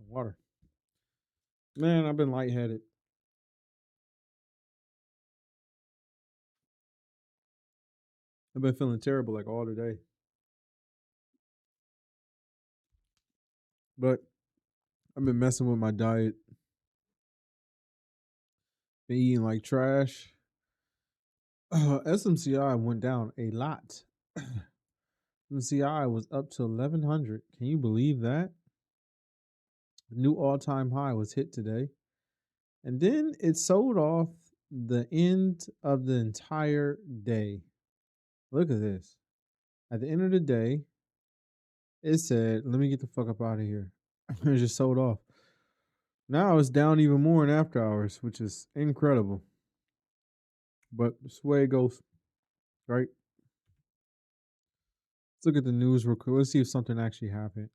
Water. Man, I've been lightheaded. I've been feeling terrible like all today. But I've been messing with my diet, been eating like trash. SMCI went down a lot. SMCI was up to 1100. Can you believe that? New all time high was hit today. And then it sold off the end of the entire day. Look at this. At the end of the day, it said, let me get the fuck up out of here. It just sold off. Now it's down even more in after hours, which is incredible. But this way it goes, right? Let's look at the news real quick. Let's see if something actually happened.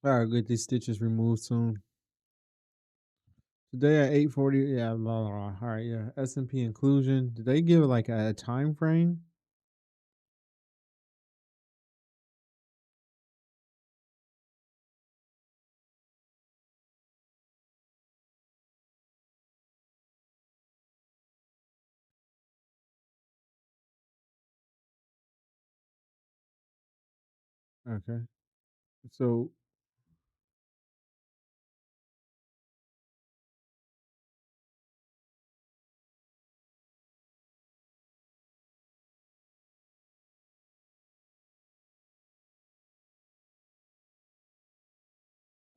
I gotta get these stitches removed soon. Today at 8:40, yeah, blah, blah, blah. All right, yeah. S&P inclusion. Did they give like a time frame? Okay. So,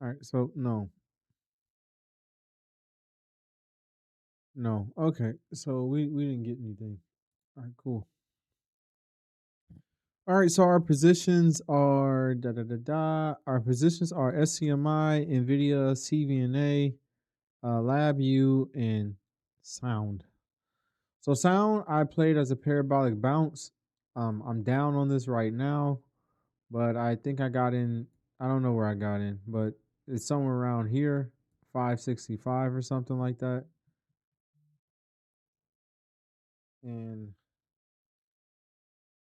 all right. So, no, no. Okay. So we didn't get anything. All right, cool. All right, so our positions are da da da da. Our positions are SCMI, Nvidia, CVNA, LabVIEW, and Sound. So Sound, I played as a parabolic bounce. I'm down on this right now, but I think I got in. I don't know where I got in, but it's somewhere around here, 565 or something like that. And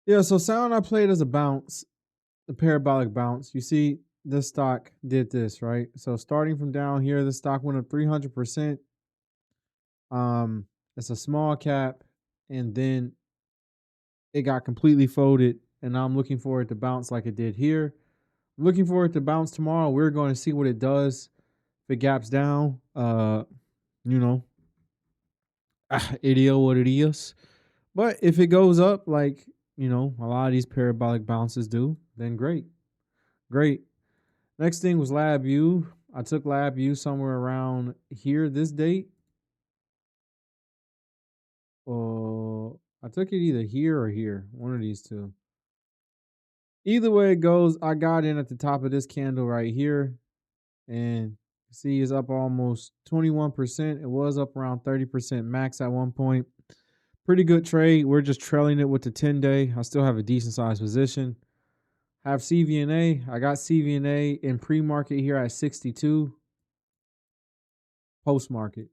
yeah, so Sound, I played as a bounce, the parabolic bounce. You see, this stock did this, right? So starting from down here, the stock went up 300%. It's a small cap, and then it got completely folded. And now I'm looking for it to bounce like it did here. I'm looking for it to bounce tomorrow. We're going to see what it does. If it gaps down, you know, it is what it is. But if it goes up, like a lot of these parabolic bounces do, then great, great. Next thing was LabVIEW. I took LabVIEW somewhere around here this date. I took it either here or here, one of these two. Either way it goes, I got in at the top of this candle right here, and see it's up almost 21%. It was up around 30% max at one point. Pretty good trade. We're just trailing it with the 10-day. I still have a decent sized position. Have CVNA. I got CVNA in pre-market here at 62. Post-market.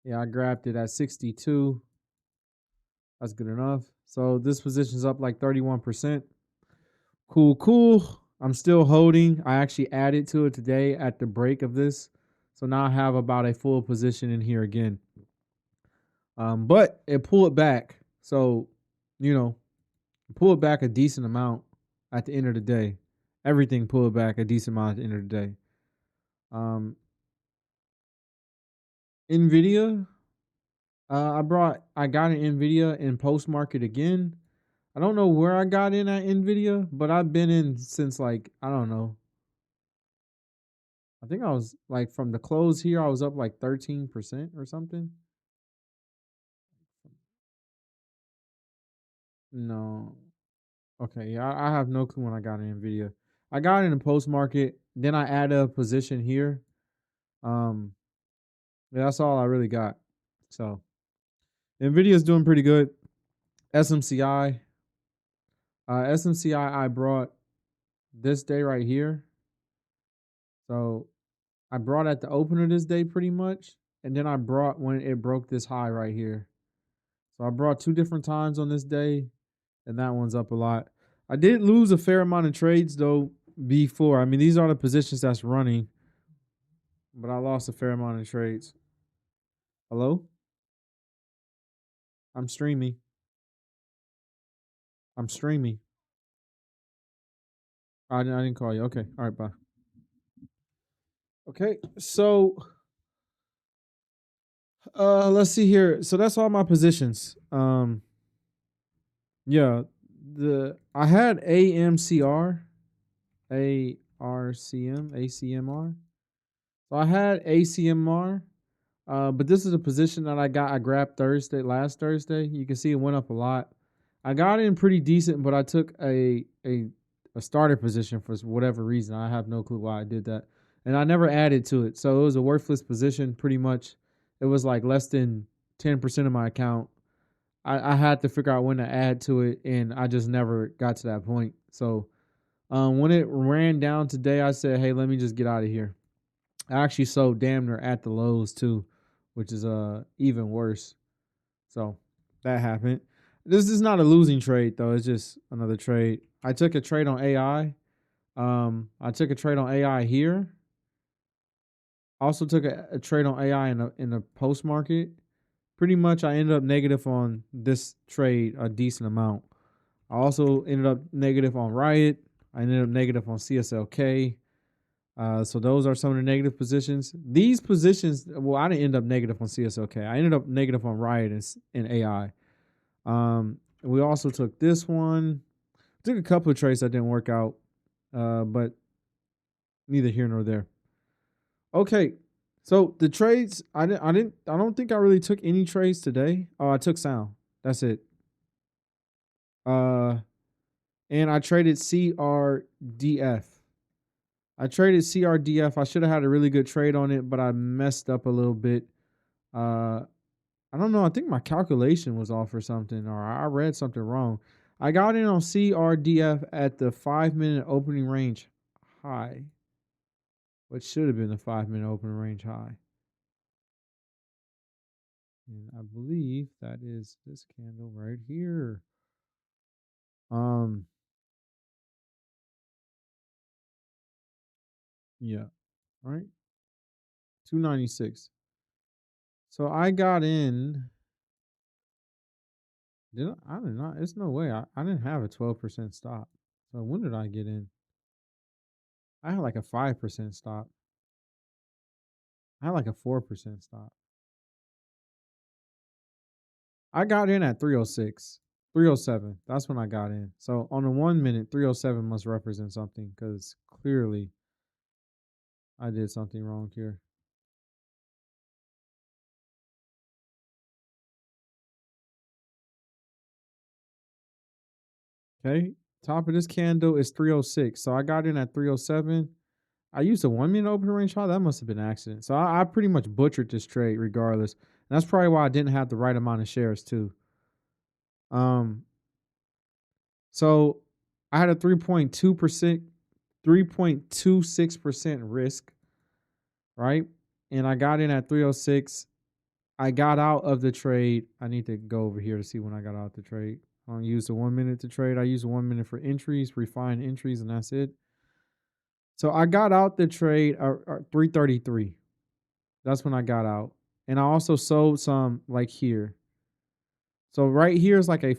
Yeah, I grabbed it at 62. That's good enough. So this position's up like 31%. Cool, cool. I'm still holding. I actually added to it today at the break of this. So now I have about a full position in here again. But it pulled back. So, you know, pulled back a decent amount at the end of the day. Everything pulled back a decent amount at the end of the day. Um, Nvidia, I got an Nvidia in post market again. I don't know where I got in at Nvidia, but I've been in since like I don't know. I think I was like from the close here, I was up like 13% or something. No. Okay, yeah, I have no clue when I got in Nvidia. I got in the post market, then I added a position here. Um, yeah, that's all I really got. So Nvidia is doing pretty good. SMCI, SMCI, I brought this day right here. So I brought at the opener this day pretty much, and then I brought when it broke this high right here. So I brought two different times on this day. and that one's up a lot. I did lose a fair amount of trades though before. I mean, these are the positions that's running, but I lost a fair amount of trades. Hello? I'm streaming. I'm streaming. I didn't call you. Okay. All right, bye. Okay. So let's see here. So that's all my positions. Yeah, the I had AMCR, ARCM, ACMR. So I had ACMR, but this is a position that I grabbed last Thursday. You can see it went up a lot. I got in pretty decent, but I took a starter position for whatever reason. I have no clue why I did that, and I never added to it. So it was a worthless position. Pretty much, it was like less than 10% of my account. I had to figure out when to add to it, and I just never got to that point. So when it ran down today, I said, "Hey, let me just get out of here." I actually sold damn near at the lows too, which is even worse. So that happened. This is not a losing trade though. It's just another trade. I took a trade on AI. I took a trade on AI here. Also took a trade on AI in the post market. Pretty much, I ended up negative on this trade a decent amount. I also ended up negative on Riot. I ended up negative on CSLK. So those are some of the negative positions. These positions, well, I didn't end up negative on CSLK. I ended up negative on Riot and AI. We also took this one. Took a couple of trades that didn't work out, but neither here nor there. Okay, so the trades I don't think I really took any trades today. Oh, I took Sound. That's it. Uh, and I traded CRDF. I traded CRDF. I should have had a really good trade on it, but I messed up a little bit. Uh, I don't know. I think my calculation was off or something, or I read something wrong. I got in on CRDF at the 5 minute opening range high, which should have been the 5 minute opening range high. And I believe that is this candle right here. Um, yeah, right. 296. So I got in. I did not. It's no way. I didn't have a 12% stop. So when did I get in? I had like a 5% stop. I had like a 4% stop. I got in at 306, 307. That's when I got in. So on the 1 minute, 307 must represent something because clearly I did something wrong here. Okay. Top of this candle is 306. So I got in at 307. I used a 1 minute open range shot. That must have been an accident. So I pretty much butchered this trade regardless. And that's probably why I didn't have the right amount of shares too. Um, so I had a 3.2%, 3.26% risk, right? And I got in at 306. I got out of the trade. I need to go over here to see when I got out the trade. I don't use the 1 minute to trade. I use the 1 minute for entries, refine entries, and that's it. So I got out the trade at 333. That's when I got out. And I also sold some like here. So right here is like a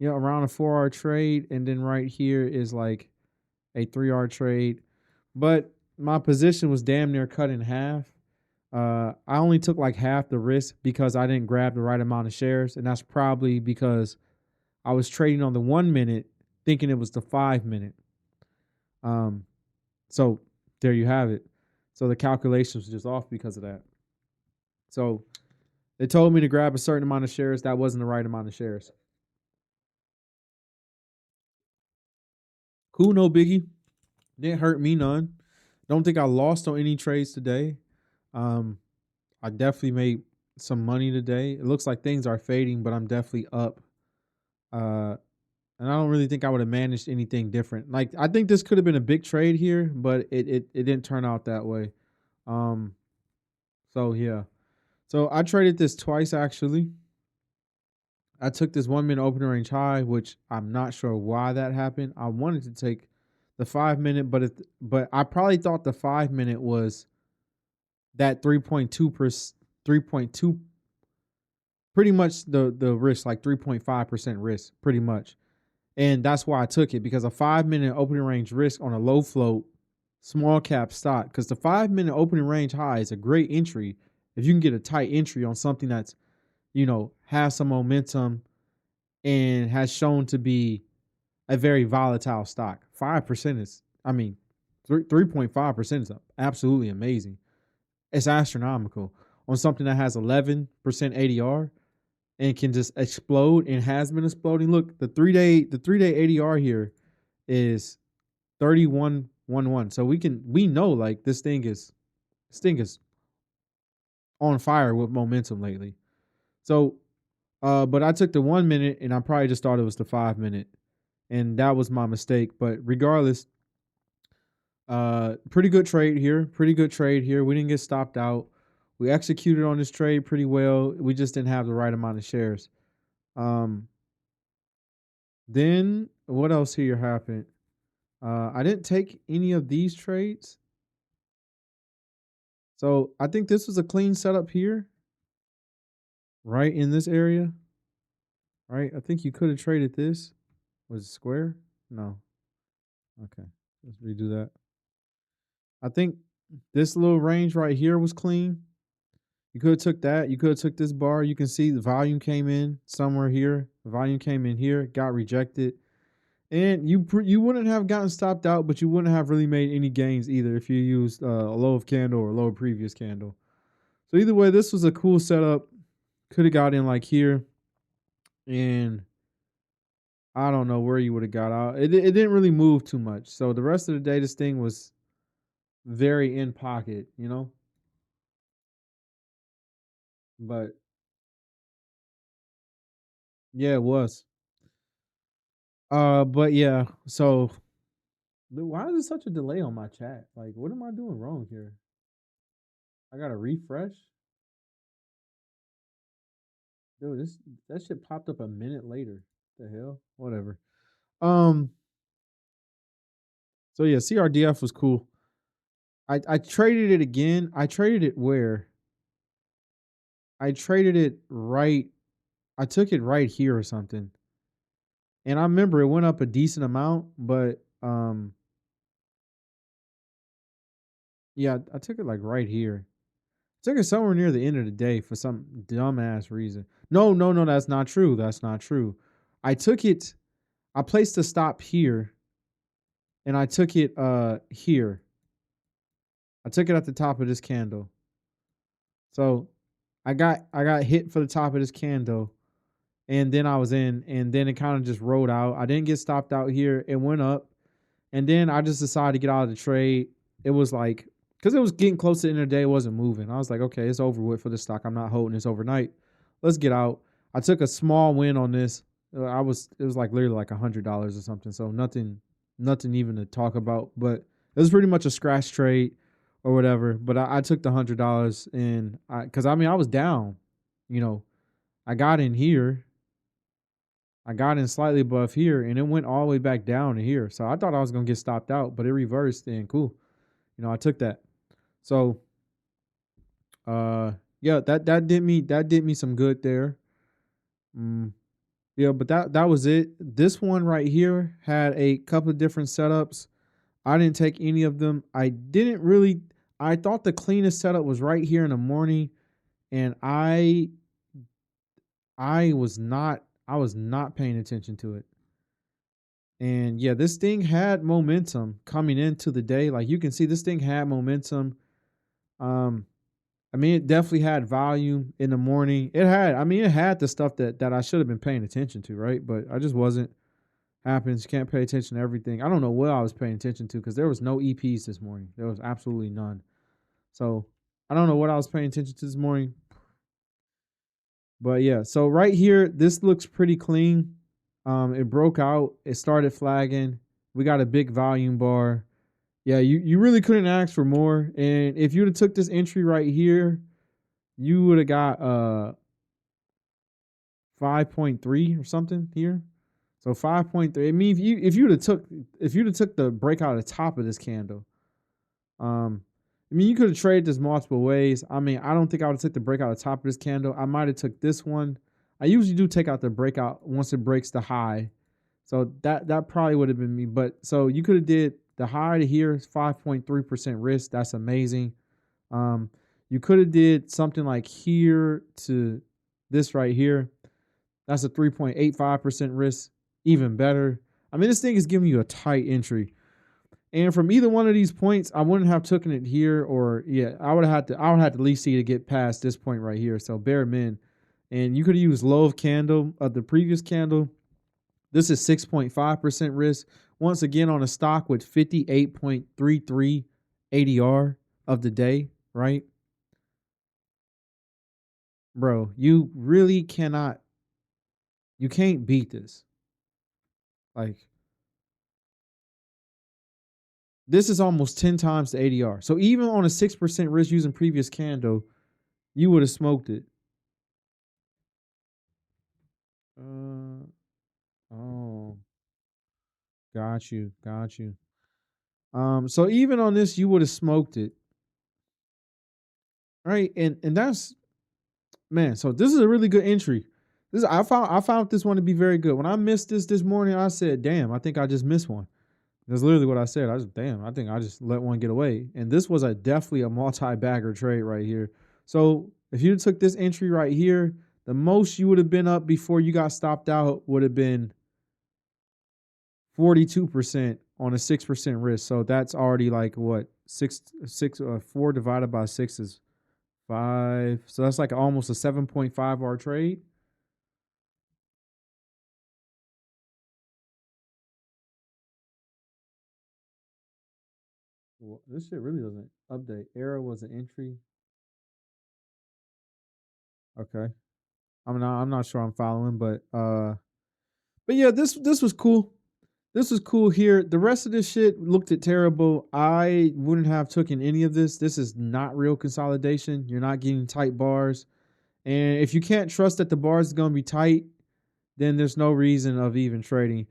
around a 4 hour trade. And then right here is like a 3 hour trade. But my position was damn near cut in half. I only took like half the risk because I didn't grab the right amount of shares. And that's probably because I was trading on the 1 minute thinking it was the 5 minute. So there you have it. So the calculations was just off because of that. So they told me to grab a certain amount of shares. That wasn't the right amount of shares. Cool, no biggie. Didn't hurt me none. Don't think I lost on any trades today. Um, I definitely made some money today. It looks like things are fading, but I'm definitely up. And I don't really think I would have managed anything different. Like I think this could have been a big trade here, but it didn't turn out that way. Um, so yeah. So I traded this twice actually. I took this 1 minute opening range high, which I'm not sure why that happened. I wanted to take the 5 minute, but I probably thought the 5 minute was that 3.2%, 3.2, pretty much the risk, like 3.5% risk, pretty much. And that's why I took it, because a 5 minute opening range risk on a low float small cap stock, because the 5 minute opening range high is a great entry if you can get a tight entry on something that's, has some momentum and has shown to be a very volatile stock. 5% is, I mean, 3.5% is absolutely amazing. It's astronomical on something that has 11% ADR and can just explode and has been exploding. Look, the 3 day ADR here is 31.11. So we know like this thing is on fire with momentum lately. So but I took the 1 minute and I probably just thought it was the 5 minute. And that was my mistake. But regardless, pretty good trade here. Pretty good trade here. We didn't get stopped out. We executed on this trade pretty well. We just didn't have the right amount of shares. Um, then what else here happened? I didn't take any of these trades. So I think this was a clean setup here, right in this area. Right? I think you could have traded this. Was it square? No. Okay. Let's redo that. I think this little range right here was clean. You could have took that. You could have took this bar. You can see the volume came in somewhere here. The volume came in here, got rejected. And you wouldn't have gotten stopped out, but you wouldn't have really made any gains either if you used a low of candle or low previous candle. So either way, this was a cool setup. Could have got in like here. And I don't know where you would have got out. It didn't really move too much. So the rest of the day, this thing was very in pocket, But yeah, it was. But yeah. So why is there such a delay on my chat? Like, what am I doing wrong here? I gotta refresh. Dude, that shit popped up a minute later. The hell? Whatever. Um. So yeah, CRDF was cool. I traded it again. I traded it where? I traded it right. I took it right here or something. And I remember it went up a decent amount, but yeah, I took it like right here. I took it somewhere near the end of the day for some dumbass reason. No, no, no, that's not true. That's not true. I took it. I placed a stop here, and I took it here. I took it at the top of this candle. So I got hit for the top of this candle, and then I was in, and then it kind of just rolled out. I didn't get stopped out here. It went up, and then I just decided to get out of the trade. It was like, because it was getting close to the end of the day, it wasn't moving. I was like, okay, it's over with for this stock. I'm not holding this overnight. Let's get out. I took a small win on this. It was like literally like $100 or something. So nothing even to talk about. But it was pretty much a scratch trade or whatever. But I took the $100 and because I was down. You know, I got in here. I got in slightly above here, and it went all the way back down to here. So I thought I was gonna get stopped out, but it reversed and cool. I took that. So yeah, that did me some good there. Mm, yeah, but that was it. This one right here had a couple of different setups. I didn't take any of them. I thought the cleanest setup was right here in the morning, and I was not paying attention to it. And yeah, this thing had momentum coming into the day. Like you can see this thing had momentum. Um it definitely had volume in the morning. It had the stuff that I should have been paying attention to, right? But I just wasn't. Happens. You can't pay attention to everything. I don't know what I was paying attention to because there was no EPs this morning. There was absolutely none. So I don't know what I was paying attention to this morning. But yeah, so right here, this looks pretty clean. It broke out. It started flagging. We got a big volume bar. Yeah, you really couldn't ask for more. And if you'd have took this entry right here, you would have got 5.3 or something here. So 5.3. I mean, if you'd have took the breakout at the top of this candle, I mean, you could have traded this multiple ways. I mean, I don't think I would have took the breakout at the top of this candle. I might have took this one. I usually do take out the breakout once it breaks the high. So that probably would have been me. But so you could have did the high to here is 5.3% risk. That's amazing. Um, you could have did something like here to this right here. That's a 3.85% risk. Even better. I mean, this thing is giving you a tight entry. And from either one of these points, I wouldn't have taken it here, or yeah, I would have to at least see to get past this point right here. So bare min. And you could have used low of candle of the previous candle. This is 6.5% risk. Once again, on a stock with 58.33 ADR of the day, right? Bro, you really cannot, you can't beat this. Like, this is almost 10 times the ADR. So even on a 6% risk using previous candle, you would have smoked it. Oh, got you, got you. So even on this, you would have smoked it, right? And that's, man. So this is a really good entry. This I found this one to be very good. When I missed this morning, I said, "Damn, I think I just missed one." That's literally what I said. I just, damn, I think I just let one get away. And this was a definitely a multi-bagger trade right here. So if you took this entry right here, the most you would have been up before you got stopped out would have been 42% on a 6% risk. So that's already like what, 4 divided by 6 is 5. So that's like almost a 7.5 R trade. Well, this shit really doesn't update. Error was an entry. Okay. I'm not sure I'm following, but yeah, this was cool. This was cool here. The rest of this shit looked at terrible. I wouldn't have taken any of this. This is not real consolidation. You're not getting tight bars. And if you can't trust that the bars is gonna be tight, then there's no reason of even trading.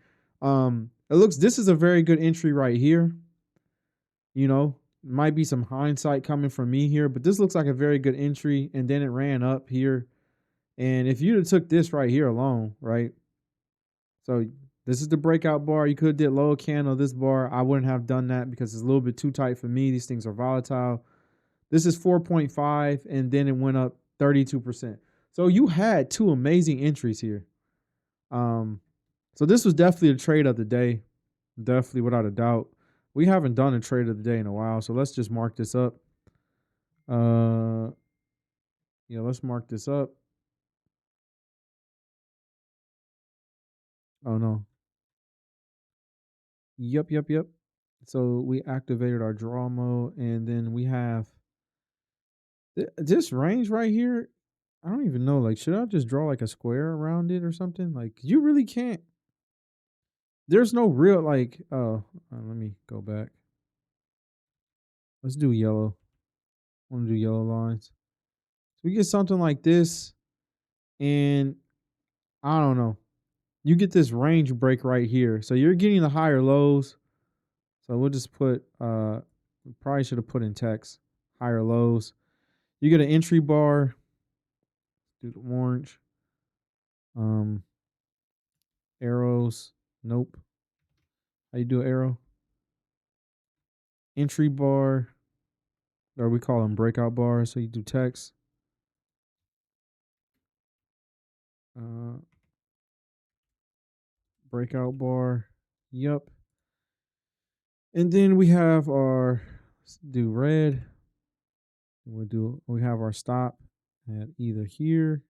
This is a very good entry right here. You know, might be some hindsight coming from me here, but this looks like a very good entry. And then it ran up here. And if you'd have took this right here alone, right? So this is the breakout bar. You could have did lower candle this bar. I wouldn't have done that because it's a little bit too tight for me. These things are volatile. This is 4.5, and then it went up 32%. So you had two amazing entries here. So this was definitely a trade of the day. Definitely without a doubt. We haven't done a trade of the day in a while, so let's just mark this up. Yeah, let's mark this up. Oh no. Yep. So we activated our draw mode, and then we have this range right here. I don't even know. Like, should I just draw like a square around it or something? Like, you really can't. There's no real like. Let me go back. Let's do yellow. I want to do yellow lines. So we get something like this, and I don't know. You get this range break right here, so you're getting the higher lows. So we'll just put. We probably should have put in text higher lows. You get an entry bar. Do the orange. Um, Arrows. Nope. How you do an arrow? Entry bar, or we call them breakout bars. So you do text. Uh, Breakout bar. Yep. And then we have our, let's do red. We have our stop at either here.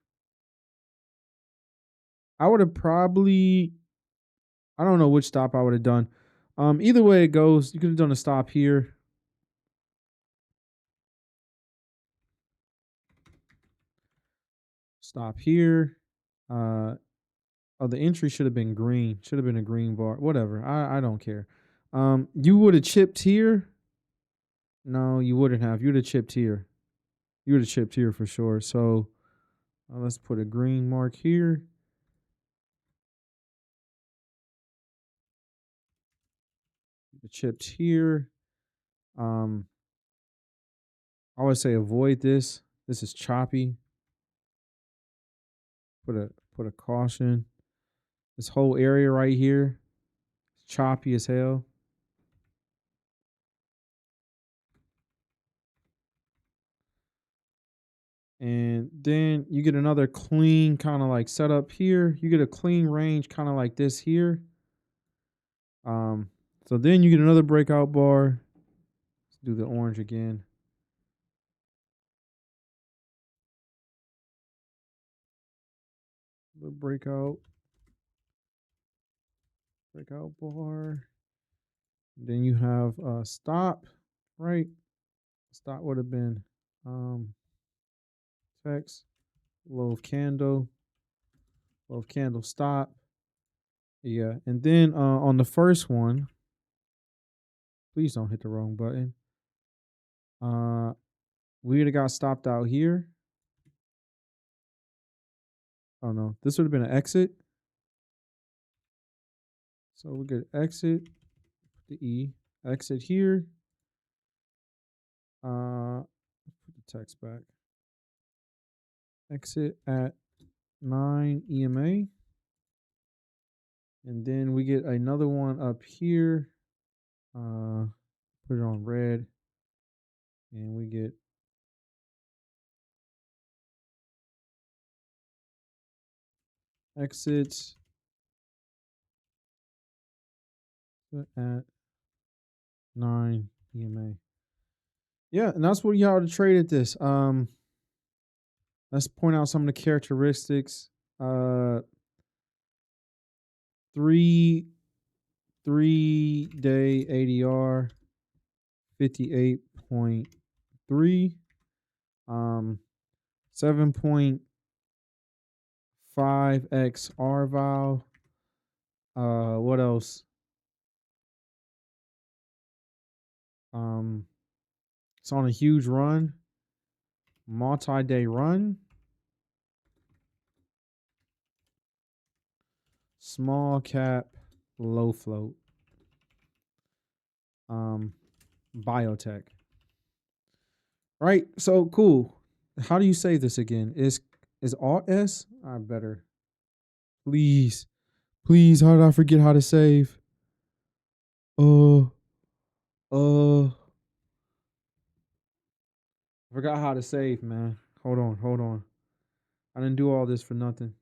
I would have probably, I don't know which stop I would have done. Either way it goes, you could have done a stop here. Stop here. The entry should have been green. Should have been a green bar. Whatever. I don't care. You would have chipped here. No, you wouldn't have. You would have chipped here. You would have chipped here for sure. So let's put a green mark here. chips here. I would say avoid this. This is choppy. Put a caution. This whole area right here, choppy as hell. And then you get another clean kind of like setup here. You get a clean range kind of like this here. So then you get another breakout bar. Let's do the orange again. The breakout bar. Then you have stop, right? Stop would have been text, low of candle stop. Yeah, and then on the first one, please don't hit the wrong button. We would have got stopped out here. Oh no, this would have been an exit. So we get exit, the E, exit here. Put the text back. Exit at 9 EMA. And then we get another one up here. Put it on red. And we get exit at 9 EMA. Yeah, and that's what you have to trade at this. Let's point out some of the characteristics. 3 day ADR 58.3, 7.5x RVAL. What else? It's on a huge run, multi-day run. Small cap, low float. Biotech. Right. So cool. How do you say this again? Is Alt S? I better. Please. Please. How did I forget how to save? I forgot how to save, man. Hold on. I didn't do all this for nothing.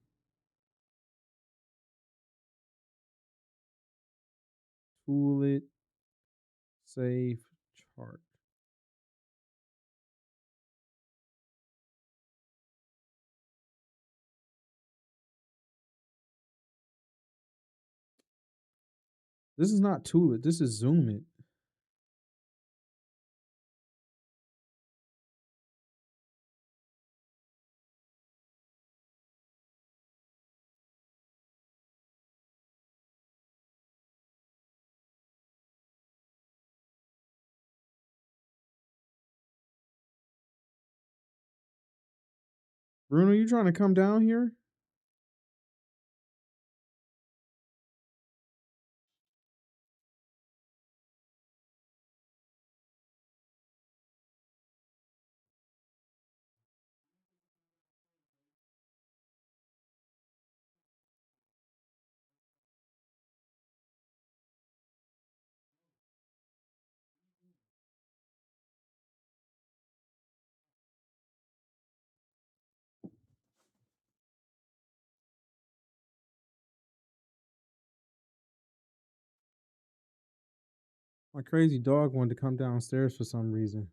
Tool it. Save chart. This is not tool it. This is zoom it. Bruno, you trying to come down here? My crazy dog wanted to come downstairs for some reason.